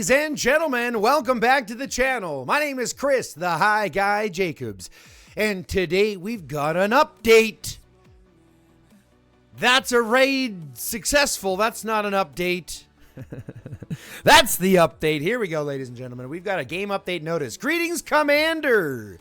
Ladies and gentlemen, welcome back to the channel. My name is Chris, the High Guy Jacobs, and today we've got an update. That's a raid successful. That's not an update. That's the update. Here we go, ladies and gentlemen. We've got a game update notice. Greetings, Commander.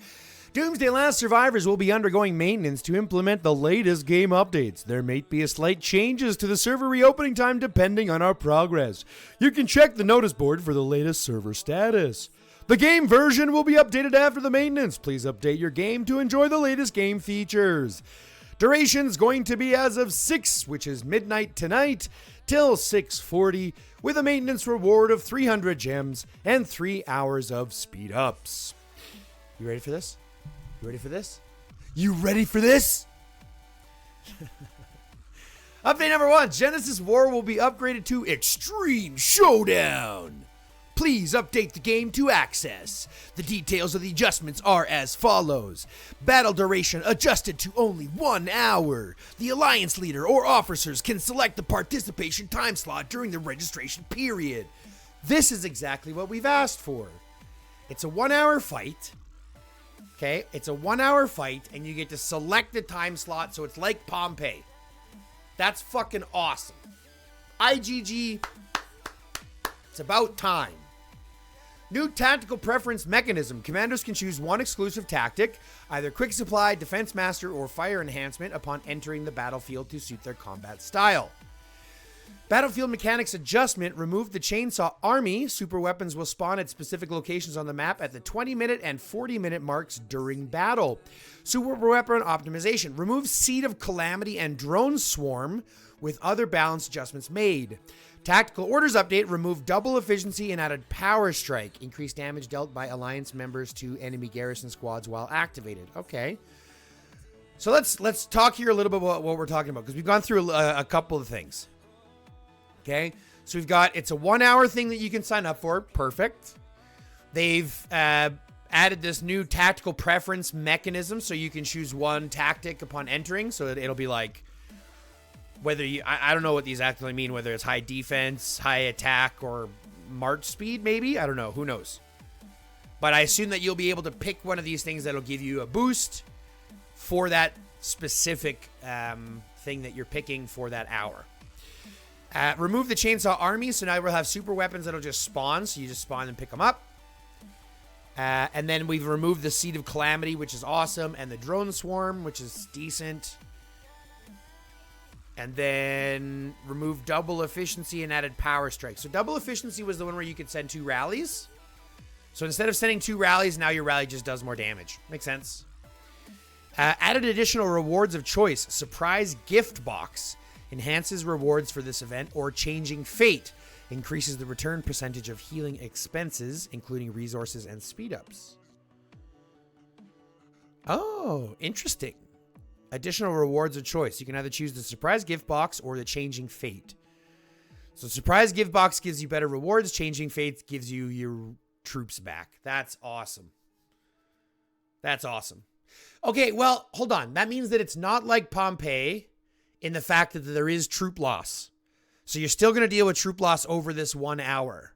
Doomsday Last Survivors will be undergoing maintenance to implement the latest game updates. There may be a slight changes to the server reopening time depending on our progress. You can check the notice board for the latest server status. The game version will be updated after the maintenance. Please update your game to enjoy the latest game features. Duration's going to be as of 6, which is midnight tonight, till 6:40, with a maintenance reward of 300 gems and 3 hours of speed ups. You ready for this? You ready for this? You ready for this? Update number 1. Genesis War will be upgraded to Extreme Showdown. Please update the game to access. The details of the adjustments are as follows. Battle duration adjusted to only 1 hour. The Alliance leader or officers can select the participation time slot during the registration period. This is exactly what we've asked for. It's a 1-hour fight. Okay, it's a 1-hour fight, and you get to select the time slot, so it's like Pompeii. That's fucking awesome. IGG, it's about time. New tactical preference mechanism. Commanders can choose one exclusive tactic, either quick supply, defense master, or fire enhancement upon entering the battlefield to suit their combat style. Battlefield mechanics adjustment. Remove the chainsaw army. Super weapons will spawn at specific locations on the map at the 20-minute and 40-minute marks during battle. Super weapon optimization. Remove Seed of Calamity and Drone Swarm with other balance adjustments made. Tactical orders update. Remove double efficiency and added power strike. Increase damage dealt by alliance members to enemy garrison squads while activated. Okay. So let's talk here a little bit about what we're talking about, because we've gone through a couple of things. Okay, so we've got, it's a 1-hour thing that you can sign up for. Perfect. They've added this new tactical preference mechanism, so you can choose one tactic upon entering. So it'll be like, whether you, I don't know what these actually mean, whether it's high defense, high attack, or march speed, maybe. I don't know. Who knows? But I assume that you'll be able to pick one of these things that'll give you a boost for that specific thing that you're picking for that hour. Remove the chainsaw army, so now we'll have super weapons that'll just spawn, so you just spawn and pick them up. And then we've removed the Seed of Calamity, which is awesome, and the Drone Swarm, which is decent. And then remove double efficiency and added power strike. So double efficiency was the one where you could send 2 rallies. So instead of sending 2 rallies, now your rally just does more damage. Makes sense. Added additional rewards of choice. Surprise gift box. Enhances rewards for this event, or Changing Fate. Increases the return percentage of healing expenses, including resources and speed ups. Oh, interesting. Additional rewards of choice. You can either choose the Surprise Gift Box or the Changing Fate. So Surprise Gift Box gives you better rewards. Changing Fate gives you your troops back. That's awesome. That's awesome. Okay, well, hold on. That means that it's not like Pompeii, in the fact that there is troop loss. So you're still going to deal with troop loss over this 1 hour.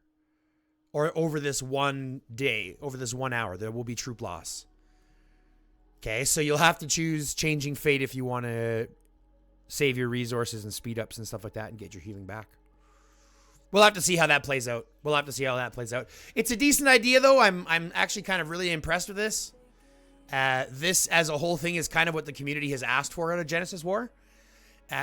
Or over this 1 day. Over this 1 hour. There will be troop loss. Okay, so you'll have to choose Changing Fate if you want to save your resources and speed ups and stuff like that and get your healing back. We'll have to see how that plays out. It's a decent idea, though. I'm actually kind of really impressed with this. This as a whole thing is kind of what the community has asked for out of Genesis War.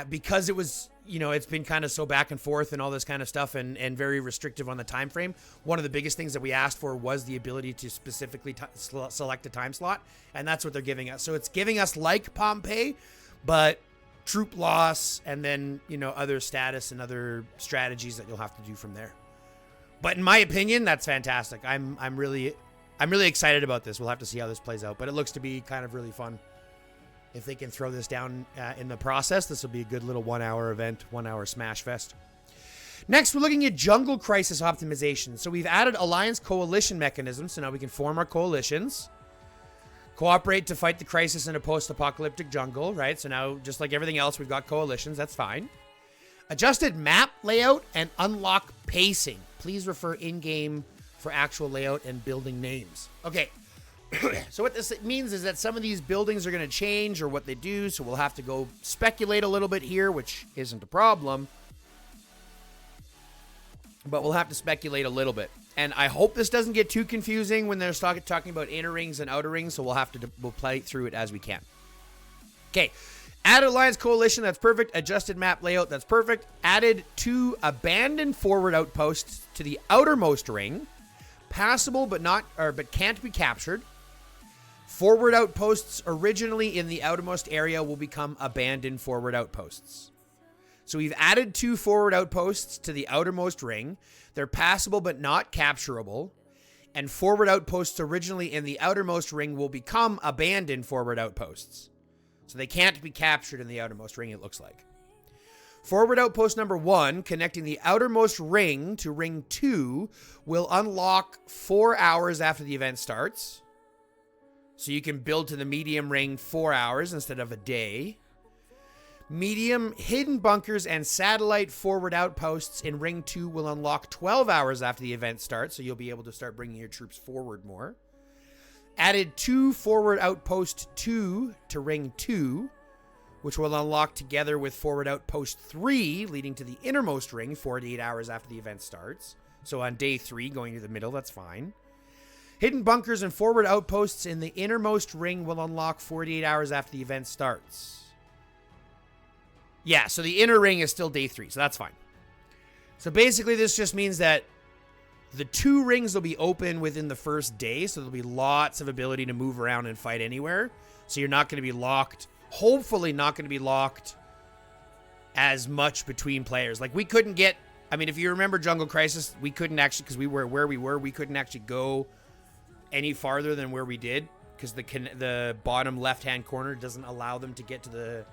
Because it was, it's been kind of so back and forth and all this kind of stuff, and very restrictive on the time frame. One of the biggest things that we asked for was the ability to specifically select a time slot, and that's what they're giving us. So it's giving us like Pompeii, but troop loss, and then other status and other strategies that you'll have to do from there. But in my opinion, that's fantastic. I'm really excited about this. We'll have to see how this plays out, but it looks to be kind of really fun. If they can throw this down in the process, this will be a good little 1-hour event, 1-hour smash fest. Next, we're looking at jungle crisis optimization. So we've added alliance coalition mechanisms, so now we can form our coalitions. Cooperate to fight the crisis in a post-apocalyptic jungle, right? So now, just like everything else, we've got coalitions. That's fine. Adjusted map layout and unlock pacing. Please refer in-game for actual layout and building names. Okay. So what this means is that some of these buildings are going to change or what they do, so we'll have to go speculate a little bit here, which isn't a problem. But we'll have to speculate a little bit. And I hope this doesn't get too confusing when they're talking about inner rings and outer rings, so we'll play through it as we can. Okay. Added Alliance Coalition, that's perfect. Adjusted map layout, that's perfect. Added 2 abandoned forward outposts to the outermost ring. Passable but can't be captured. Forward outposts originally in the outermost area will become abandoned forward outposts. So we've added 2 forward outposts to the outermost ring. They're passable but not capturable. And forward outposts originally in the outermost ring will become abandoned forward outposts. So they can't be captured in the outermost ring, it looks like. Forward outpost number 1, connecting the outermost ring to ring 2, will unlock 4 hours after the event starts. So you can build to the medium ring 4 hours instead of a day. Medium hidden bunkers and satellite forward outposts in ring 2 will unlock 12 hours after the event starts, so you'll be able to start bringing your troops forward more. Added 2 forward outpost 2 to ring 2, which will unlock together with forward outpost 3, leading to the innermost ring 48 hours after the event starts. So on day 3, going to the middle, that's fine. Hidden bunkers and forward outposts in the innermost ring will unlock 48 hours after the event starts. Yeah, so the inner ring is still day 3, so that's fine. So basically this just means that the 2 rings will be open within the first day, so there'll be lots of ability to move around and fight anywhere. So you're not going to be locked, hopefully not going to be locked as much between players. Like we couldn't get, I mean, if you remember Jungle Crisis, we couldn't actually, because we were where we were, we couldn't actually go any farther than where we did, because the bottom left-hand corner doesn't allow them to get to the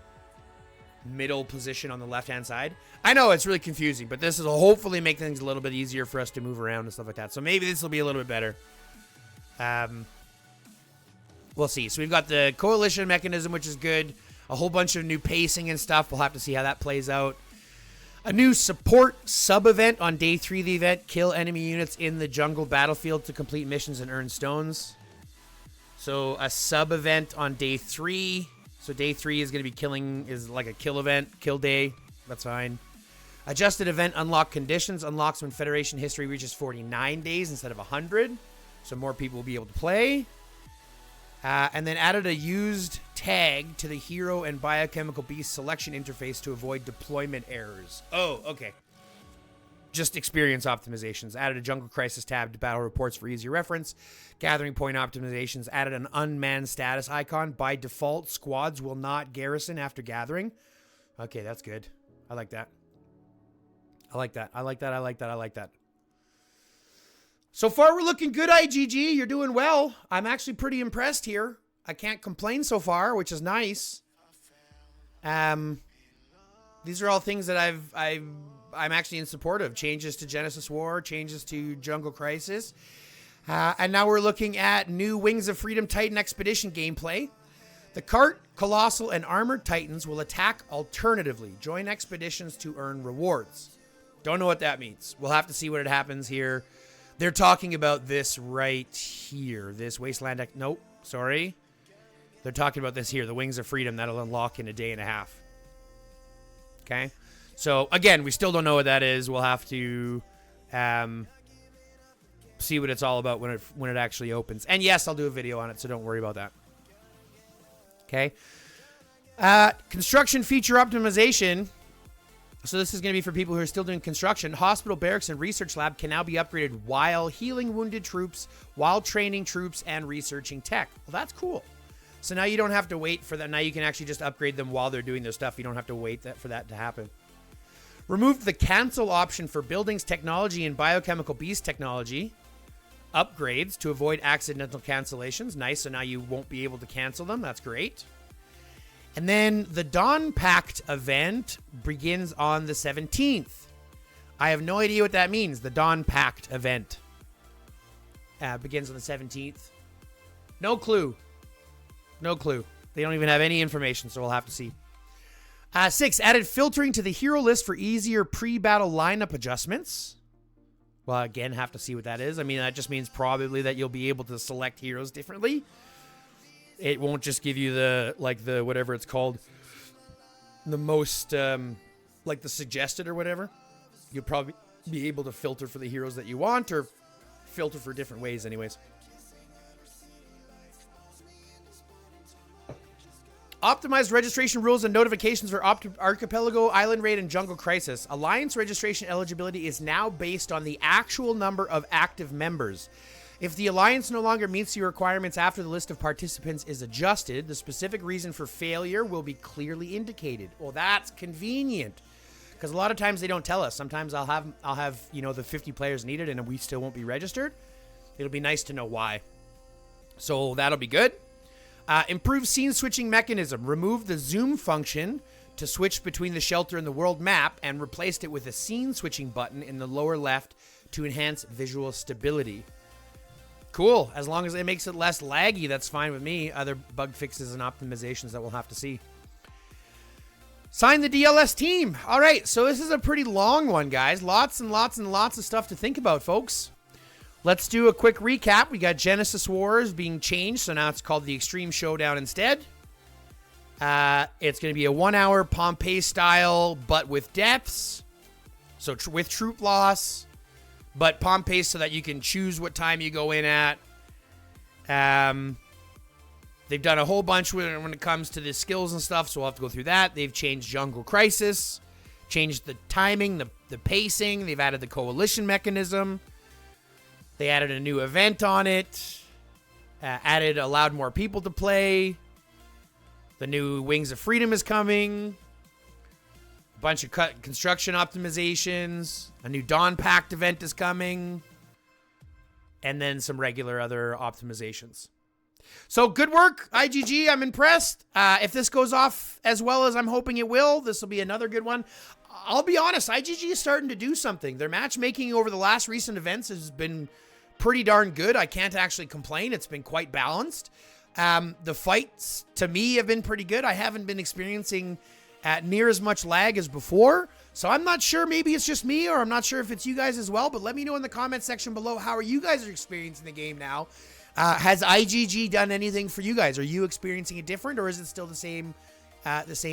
middle position on the left-hand side. I know it's really confusing, but this will hopefully make things a little bit easier for us to move around and stuff like that. So maybe this will be a little bit better. We'll see. So we've got the coalition mechanism, which is good. A whole bunch of new pacing and stuff. We'll have to see how that plays out. A new support sub-event on day 3 of the event. Kill enemy units in the jungle battlefield to complete missions and earn stones. So a sub-event on day 3. So day 3 is going to be is like a kill event, kill day. That's fine. Adjusted event unlock conditions unlocks when Federation history reaches 49 days instead of 100. So more people will be able to play. And then added a used tag to the hero and biochemical beast selection interface to avoid deployment errors. Oh, okay. Just experience optimizations. Added a Jungle Crisis tab to battle reports for easier reference. Gathering point optimizations. Added an unmanned status icon. By default, squads will not garrison after gathering. Okay, that's good. I like that. I like that. I like that. I like that. I like that. So far, we're looking good, IGG. You're doing well. I'm actually pretty impressed here. I can't complain so far, which is nice. These are all things that I'm actually in support of. Changes to Genesis War, changes to Jungle Crisis. And now we're looking at new Wings of Freedom Titan Expedition gameplay. The Cart, Colossal, and Armored Titans will attack alternatively. Join expeditions to earn rewards. Don't know what that means. We'll have to see what happens here. They're talking about this right here. This Wasteland... Nope, sorry. They're talking about this here. The Wings of Freedom that'll unlock in a day and a half. Okay? So, again, we still don't know what that is. We'll have to see what it's all about when it actually opens. And yes, I'll do a video on it, so don't worry about that. Okay? Construction feature optimization... So this is going to be for people who are still doing construction. Hospital, barracks, and research lab can now be upgraded while healing wounded troops, while training troops, and researching tech. Well, that's cool. So now you don't have to wait for that. Now you can actually just upgrade them while they're doing their stuff. You don't have to wait for that to happen. Removed the cancel option for buildings technology and biochemical beast technology upgrades to avoid accidental cancellations. Nice. So now you won't be able to cancel them. That's great. And then the Dawn Pact event begins on the 17th. I have no idea what that means. The Dawn Pact event begins on the 17th. No clue. No clue. They don't even have any information, so we'll have to see. 6, added filtering to the hero list for easier pre-battle lineup adjustments. Well, again, have to see what that is. I mean, that just means probably that you'll be able to select heroes differently. It won't just give you the whatever it's called, the most, like the suggested or whatever. You'll probably be able to filter for the heroes that you want, or filter for different ways anyways. Optimized registration rules and notifications for Archipelago, Island Raid, and Jungle Crisis. Alliance registration eligibility is now based on the actual number of active members. If the Alliance no longer meets the requirements after the list of participants is adjusted, the specific reason for failure will be clearly indicated. Well, that's convenient, because a lot of times they don't tell us. Sometimes I'll have the 50 players needed and we still won't be registered. It'll be nice to know why. So that'll be good. Improved scene switching mechanism. Remove the zoom function to switch between the shelter and the world map and replaced it with a scene switching button in the lower left to enhance visual stability. Cool. As long as it makes it less laggy, that's fine with me. Other bug fixes and optimizations that we'll have to see. Sign the DLS team. All right, so this is a pretty long one, guys. Lots and lots and lots of stuff to think about, folks. Let's do a quick recap. We got Genesis Wars being changed, so now it's called the Extreme Showdown instead. It's going to be a 1-hour Pompeii style, but with depths. So with troop loss, but Pompeii so that you can choose what time you go in at. They've done a whole bunch when it comes to the skills and stuff, so we'll have to go through that. They've changed Jungle Crisis, changed the timing, the pacing. They've added the coalition mechanism. They added a new event on it, allowed more people to play. The new Wings of Freedom is coming. A bunch of construction optimizations. A new Dawn Pact event is coming. And then some regular other optimizations. So good work, IGG. I'm impressed. If this goes off as well as I'm hoping it will, this will be another good one. I'll be honest, IGG is starting to do something. Their matchmaking over the last recent events has been pretty darn good. I can't actually complain. It's been quite balanced. The fights, to me, have been pretty good. I haven't been experiencing near as much lag as before. So I'm not sure. Maybe it's just me, or I'm not sure if it's you guys as well. But let me know in the comment section below how are you guys experiencing the game now. Has IGG done anything for you guys? Are you experiencing it different, or is it still the same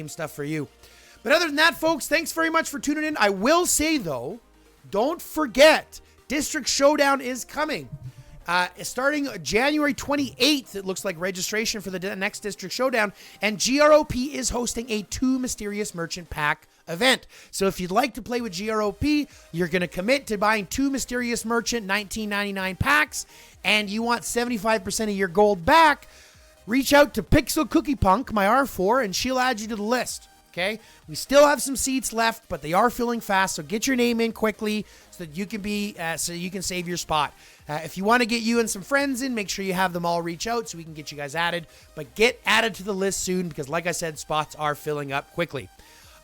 stuff for you? But other than that, folks, thanks very much for tuning in. I will say, though, don't forget, District Showdown is coming. Starting January 28th, it looks like registration for the next District Showdown, and GROP is hosting a 2 Mysterious Merchant Pack event. So if you'd like to play with GROP, you're going to commit to buying 2 Mysterious Merchant $19.99 packs, and you want 75% of your gold back, reach out to Pixel Cookie Punk, my R4, and she'll add you to the list. Okay, we still have some seats left, but they are filling fast. So get your name in quickly so that you can save your spot. If you want to get you and some friends in, make sure you have them all reach out so we can get you guys added. But get added to the list soon because, like I said, spots are filling up quickly.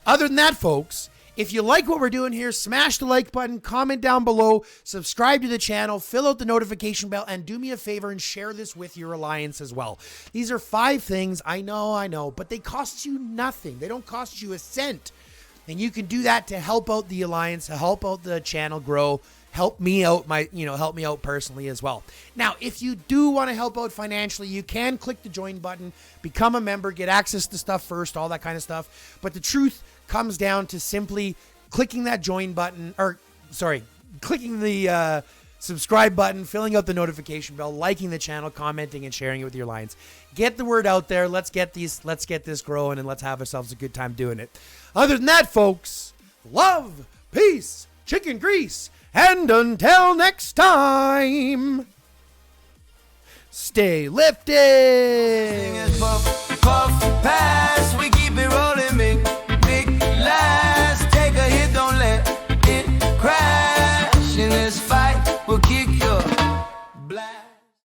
Other than that, folks, if you like what we're doing here, smash the like button, comment down below, subscribe to the channel, fill out the notification bell, and do me a favor and share this with your alliance as well. These are 5 things, I know, but they cost you nothing. They don't cost you a cent. And you can do that to help out the alliance, to help out the channel grow, help me out help me out personally as well. Now, if you do want to help out financially, you can click the join button, become a member, get access to stuff first, all that kind of stuff. But the truth comes down to simply clicking that join button, clicking the subscribe button, filling out the notification bell, liking the channel, commenting, and sharing it with your alliance. Get the word out there. Let's get this growing, and let's have ourselves a good time doing it. Other than that, folks, love, peace, chicken grease, and until next time, stay lifted.